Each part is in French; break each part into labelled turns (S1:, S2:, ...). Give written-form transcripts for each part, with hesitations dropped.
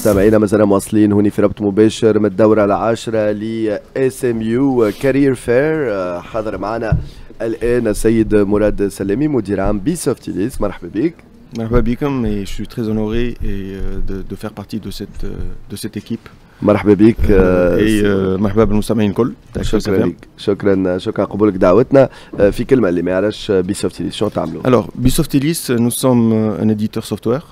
S1: مستمعينا ما زلنا مواصلين هوني في ربط مباشر من الدورة العاشرة ل SMU كارير فير. حاضر معنا الآن السيد مراد سلامي مدير عام بيسوفتيليس. مرحبا بك.
S2: مرحبا بكم et je suis très honoré de faire partie de cette équipe.
S1: مرحبا بك
S2: مرحبا بالمستمعين الكل.
S1: شكرا لك. شكرا قبولك دعوتنا. في كلمة اللي ما يعرفش بيسوفتيليس شنو تعملوا؟
S2: Alors Bsoftilis, nous sommes un éditeur software.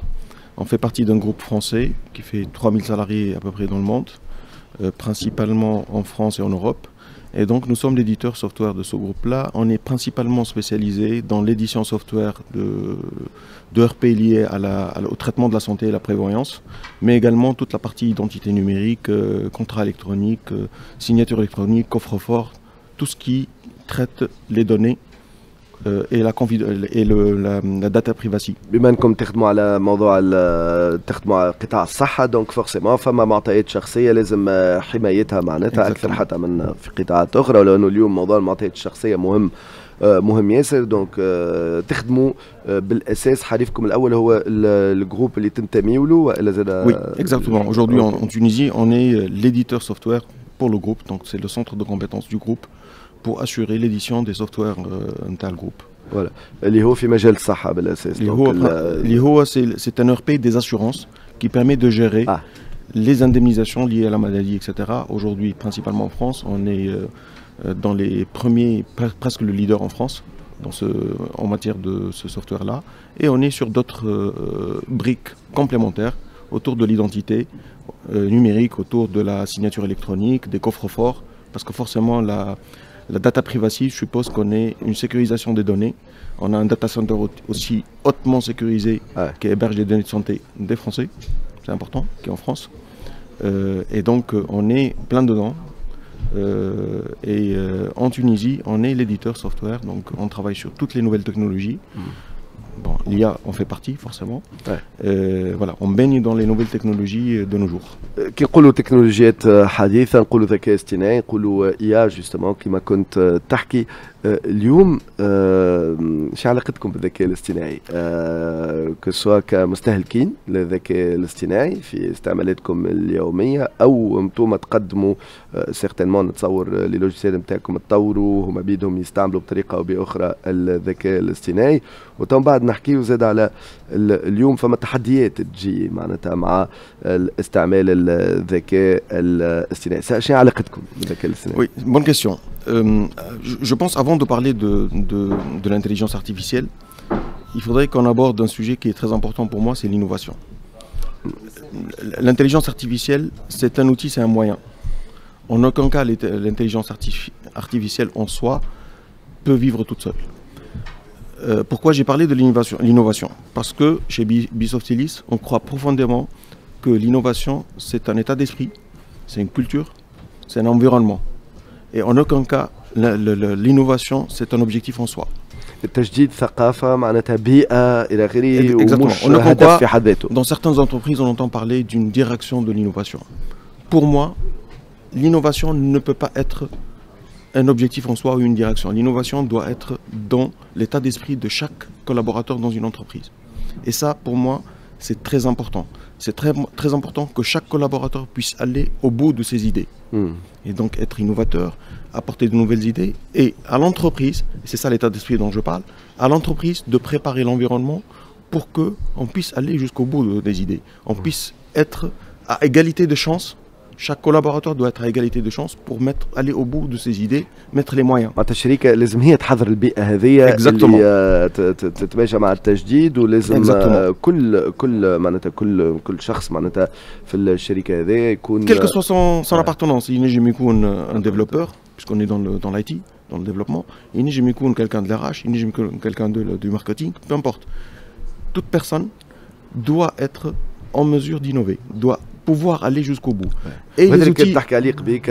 S2: On fait partie d'un groupe français qui fait 3000 salariés à peu près dans le monde, principalement en France et en Europe. Et donc nous sommes l'éditeur software de ce groupe-là. On est principalement spécialisé dans l'édition software de RP liés au traitement de la santé et la prévoyance, mais également toute la partie identité numérique, contrat électronique, signature électronique, coffre-fort, tout ce qui traite les données et la data privacy.
S1: بما انكم تخدموا على موضوع تخدموا على قطاع الصحه دونك فورسيمون فما معطيات شخصيه لازم حمايتها معناتها اكثر حتى من في قطاعات اخرى، ولو انه اليوم موضوع المعطيات الشخصيه مهم ياسر. دونك تخدموا بالاساس حليفكم الاول هو الجروب اللي تنتميوا له والا زاد؟
S2: Oui, exactement. Aujourd'hui en Tunisie, on est l'éditeur software pour le groupe, donc c'est le centre de compétences du groupe pour assurer l'édition des softwares d'un groupe.
S1: Voilà. اللي هو في مجال الصحة بالأساس.
S2: اللي هو c'est un ERP des assurances qui permet de gérer les indemnisations liées à la maladie, etc. Aujourd'hui, principalement en France, on est dans les premiers, presque le leader en France en matière de ce software-là. Et on est sur d'autres briques complémentaires autour de l'identité numérique, autour de la signature électronique, des coffres-forts, parce que forcément la data privacy suppose qu'on ait une sécurisation des données. On a un data center aussi hautement sécurisé qui héberge les données de santé des Français, c'est important, qui est en France. Et donc on est plein dedans. En Tunisie, on est l'éditeur software, donc on travaille sur toutes les nouvelles technologies. Bon, l'IA en fait partie forcément. Voilà, on baigne dans les nouvelles technologies de nos jours.
S1: كي نقولوا تكنولوجيات حديثة نقولوا ذكاء اصطناعي نقولوا IA جوستومون كما كنت تحكي. اليوم شو علاقتكم بالذكاء الاصطناعي كسوا كمستهلكين للذكاء الاصطناعي في استعمالاتكم اليومية أو انتم تقدموا سيغتينمون نتصور لي لوجيسيال نتاعكم تطوروا هما بيدهم يستعملوا بطريقة أو بأخرى الذكاء الاصطناعي، وتم بعد نحكيو زاد على اليوم فما تحديات تجي معناتها مع استعمال الذكاء الاصطناعي. شنو علاقتكم بالذكاء الاصطناعي؟
S2: Oui, bonne question. Je pense avant de parler de l'intelligence artificielle, il faudrait qu'on aborde un sujet qui est très important pour moi, c'est l'innovation. L'intelligence artificielle, c'est un outil, c'est un moyen. En aucun cas, l'intelligence artificielle en soi peut vivre toute seule. Pourquoi j'ai parlé de l'innovation? Parce que chez Bsoftilis, on croit profondément que l'innovation, c'est un état d'esprit, c'est une culture, c'est un environnement. Et en aucun cas, l'innovation, c'est un objectif en soi.
S1: التجديد ثقافة معناتها بيئة إلى آخره ومش
S2: هدف
S1: في حد ذاته.
S2: Dans certaines entreprises, on entend parler d'une direction de l'innovation. Pour moi, l'innovation ne peut pas être un objectif en soi ou une direction. L'innovation doit être dans l'état d'esprit de chaque collaborateur dans une entreprise. Et ça, pour moi, c'est très important. C'est très important que chaque collaborateur puisse aller au bout de ses idées. Et donc être innovateur, apporter de nouvelles idées. Et à l'entreprise, c'est ça l'état d'esprit dont je parle, à l'entreprise de préparer l'environnement pour qu'on puisse aller jusqu'au bout des idées. On puisse être à égalité de chance. Chaque collaborateur doit être à égalité de chance pour aller au bout de ses idées, mettre les moyens.
S1: معناتها الشركة لازم هي تحضر البيئة هذه اللي تتماشى مع التجديد، ولازم كل معناتها كل شخص معناتها في الشركة هذه يكون
S2: quelle que soit son appartenance. ينجم يكون un développeur puisqu'on est dans l'IT, dans le développement. ينجم يكون quelqu'un de l'RH, ينجم يكون quelqu'un du marketing, peu importe. Toute personne doit être en mesure d'innover, doit pouvoir aller jusqu'au bout.
S1: Et les outils تحكي عليه قبيك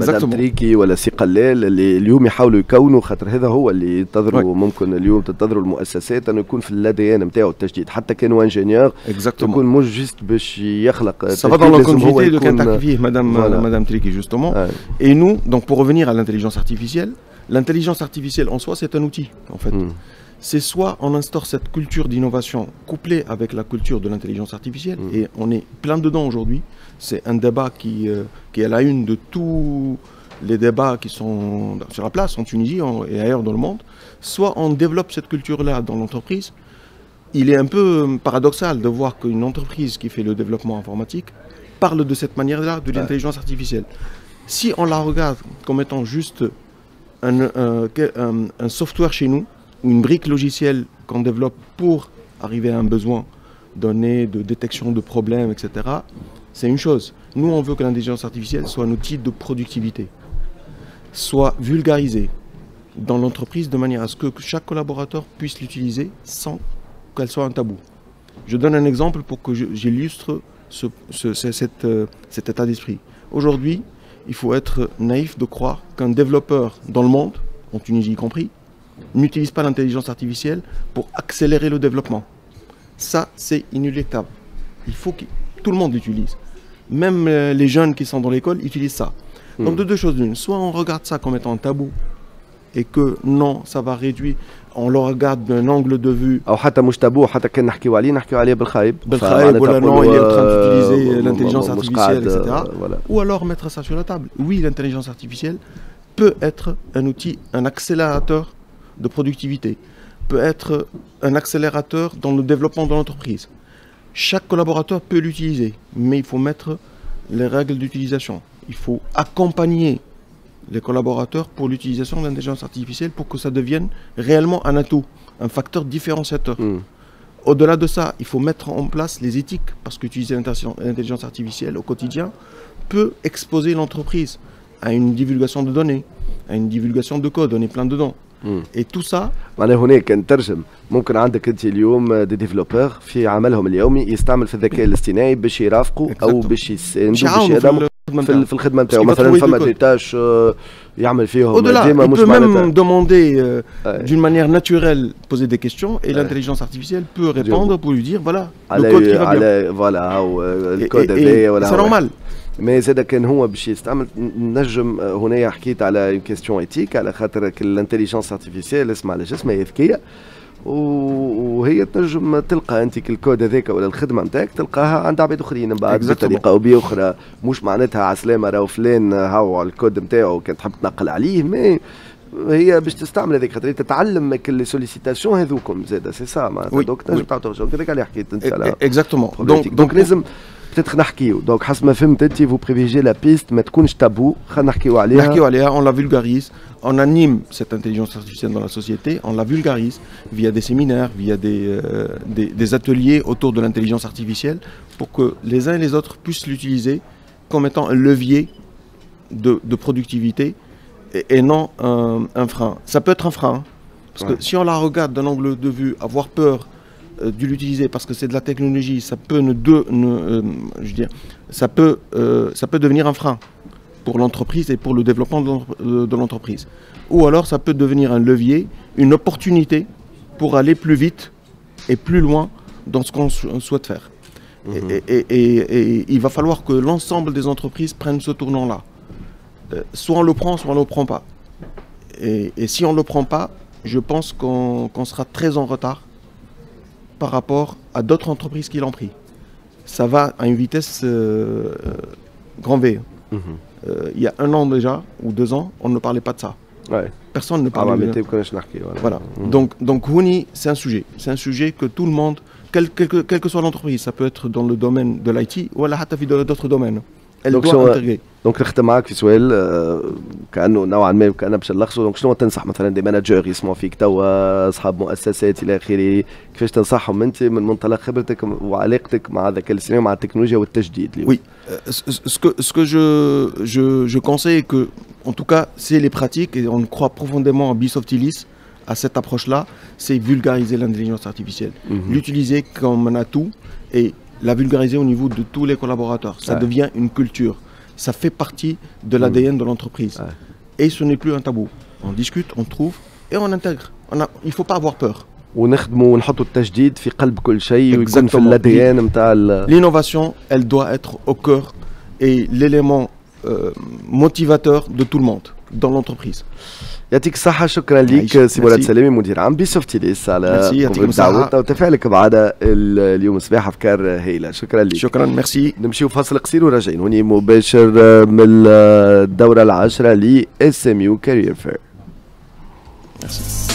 S1: مدام تريكي ولا سي قلال اللي اليوم يحاولوا يكونوا، خاطر هذا هو اللي ينتظروا ممكن اليوم تنتظروا المؤسسات انه يكون في الادي ان نتاعو التجديد، حتى كانوا انجينيور يكون مش جست باش يخلق
S2: تجديد، لازم هو يكون كان تحكي فيه مدام تريكي justement. Et nous, donc pour revenir à l'intelligence artificielle en soi c'est un outil en fait. c'est soit on instaure cette culture d'innovation couplée avec la culture de l'intelligence artificielle, et on est plein dedans aujourd'hui. C'est un débat qui est à la une de tous les débats qui sont sur la place en Tunisie et ailleurs dans le monde. Soit on développe cette culture-là dans l'entreprise. Il est un peu paradoxal de voir qu'une entreprise qui fait le développement informatique parle de cette manière-là de l'intelligence artificielle. Si on la regarde comme étant juste un software chez nous, ou une brique logicielle qu'on développe pour arriver à un besoin donné de détection de problèmes, etc., c'est une chose. Nous, on veut que l'intelligence artificielle soit un outil de productivité, soit vulgarisé dans l'entreprise de manière à ce que chaque collaborateur puisse l'utiliser sans qu'elle soit un tabou. Je donne un exemple pour que j'illustre cet état d'esprit. Aujourd'hui, il faut être naïf de croire qu'un développeur dans le monde, en Tunisie y compris, n'utilise pas l'intelligence artificielle pour accélérer le développement. Ça, c'est inéluctable. Il faut que tout le monde l'utilise. Même les jeunes qui sont dans l'école utilisent ça. Donc de deux choses l'une. Soit on regarde ça comme étant un tabou et que non, ça va réduire, on le regarde d'un angle de vue.
S1: او حتى مش تابو حتى كان نحكيو عليه بالخايب.
S2: بالخايب ولا non, il est en train d'utiliser l'intelligence artificielle, etc. Ou alors mettre ça sur la table. Oui, l'intelligence artificielle peut être un outil, un accélérateur de productivité, peut être un accélérateur dans le développement de l'entreprise. Chaque collaborateur peut l'utiliser, mais il faut mettre les règles d'utilisation. Il faut accompagner les collaborateurs pour l'utilisation de l'intelligence artificielle pour que ça devienne réellement un atout, un facteur différenciateur. Au-delà de ça, il faut mettre en place les éthiques, parce qu'utiliser l'intelligence artificielle au quotidien peut exposer l'entreprise à une divulgation de données, à une divulgation de code, on est plein dedans. Et tout ça
S1: معناها هناك نترجم ممكن عندك انت اليوم دي ديفلوبر في عملهم اليومي يستعمل في الذكاء الاصطناعي باش يرافقوا او باش يساندوا باش يخدموا في الخدمه نتاعو مثلا فما دي تاش يعمل فيهم ديما مش
S2: معناتها. Il peut même demander d'une manière naturelle poser des questions et l'intelligence artificielle peut répondre pour lui dire voilà le code qui va bien.
S1: Voilà الكود هذايا ولا
S2: c'est normal.
S1: مي زاد كان هو باش يستعمل نجم هنا حكيت على كيستيون ايتيك على خاطر الانتليجنس ارتيفيسيال اسمها على جسمها هي ذكيه وهي تنجم تلقى انت الكود هذاك ولا الخدمه نتاعك تلقاها عند عباد اخرين من بعد بطريقه او باخرى مش معناتها على سلامه راهو فلان هاو الكود نتاعو كان تحب تنقل عليه مي هي باش تستعمل هذيك خاطر تتعلم لي سوليسيتاسيون هذوكم زاد سي سا معناتها دونك تنجم تعطيو كذاك اللي حكيت انت على
S2: اكزاكتومون
S1: دونك لازم peut-être نحكيو دونك حسب ما فهمت انت vous privilégiez la piste ما تكونش تابو خلينا نحكيو عليها
S2: on la vulgarise, on anime cette intelligence artificielle dans la société, on la vulgarise via des séminaires, via des ateliers autour de l'intelligence artificielle pour que les uns et les autres puissent l'utiliser comme étant un levier de productivité et non un frein. Ça peut être un frein, parce que si on la regarde d'un angle de vue, avoir peur de l'utiliser parce que c'est de la technologie, ça peut ça peut devenir un frein pour l'entreprise et pour le développement de l'entreprise. Ou alors ça peut devenir un levier, une opportunité pour aller plus vite et plus loin dans ce qu'on souhaite faire. Et il va falloir que l'ensemble des entreprises prennent ce tournant-là. Soit on le prend, soit on ne le prend pas. Et si on ne le prend pas, je pense qu'on sera très en retard par rapport à d'autres entreprises qui l'ont pris. Ça va à une vitesse grand V. Il y a 1 an déjà, ou 2 ans, on ne parlait pas de ça. Personne ne parlait de ça. Voilà. Donc Houni, c'est un sujet. C'est un sujet que tout le monde, quelle que soit l'entreprise, ça peut être dans le domaine de l'IT ou dans d'autres domaines. Elle doit intégrer.
S1: دونك نختم معك في سؤال كانه نوعا ما كان باش نلخصه دونك شنو تنصح مثلا دي مانجر يسمعوا فيك توا اصحاب مؤسسات الى اخره كيفاش تنصحهم انت من منطلق خبرتك وعلاقتك مع الذكاء الاصطناعي ومع التكنولوجيا والتجديد اليوم؟
S2: Oui, ce que je conseille que en tout cas c'est les pratiques et on croit profondément à Bisoftilis à cette approche-là, c'est vulgariser l'intelligence artificielle, l'utiliser comme un atout et la vulgariser au niveau de tous les collaborateurs. Ça devient une culture. Ça fait partie de l'ADN de l'entreprise. Et ce n'est plus un tabou. On discute, on trouve et on intègre. Il ne faut pas avoir peur.
S1: ونخدموا ونحطوا التجديد في قلب كل شيء ويكون في الADN نتاع
S2: L'innovation, elle doit être au cœur et l'élément motivateur de tout le monde. dans l'entreprise.
S1: يعطيك الصحة، شكرا لك سي مراد سلامي مدير عام بسوفتيليس على قبول دعوتنا وتفاعلك معنا اليوم الصباح، أفكار هايلة. شكرا لك.
S2: شكرا ميرسي.
S1: نمشيو فاصل قصير وراجعين هوني مباشر من الدورة العاشرة ل SMU Career Fair.
S2: Merci.